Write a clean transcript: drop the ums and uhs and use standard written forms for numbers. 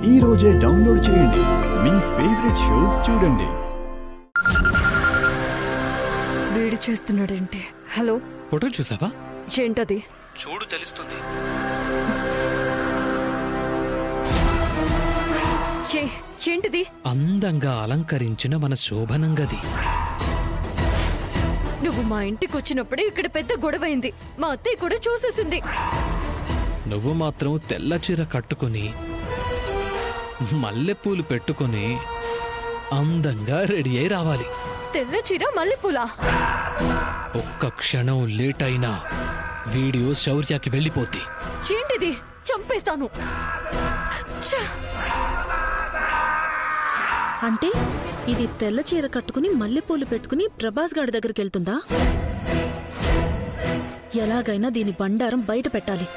ఈ రోజే డౌన్లోడ్ చేయండి. మీ ఫేవరెట్ షోస్ చూడండి. వేడి చేస్తున్నాడేంటి? హలో, ఫోటో చూసావా? ఏంటది? చూడు, తెలుస్తుంది. ఏంటిది? అందంగా అలంకరించిన మన శోభనంగది. నువ్వు మా ఇంటికి వచ్చినప్పుడే ఇక్కడ పెద్ద గొడవైంది. మా అత్తయ్య కూడా చూసేసింది. నువ్వు మాత్రం తెల్ల చీర కట్టుకుని మల్లెపూలు పెట్టుకుని అందంగా రెడీ అయి రావాలి. తెల్ల చీర మల్లెపూలా? ఒక్క క్షణం లేట్ అయినా వీడియో శౌర్యకి వెళ్ళిపోద్ది. ఏంటిది? చంపేస్తాను. అంటే ఇది తెల్ల చీర కట్టుకుని మల్లెపూలు పెట్టుకుని ప్రభాస్ గాడి దగ్గరికి వెళ్తుందా? ఎలాగైనా దీని బండారం బయట పెట్టాలి.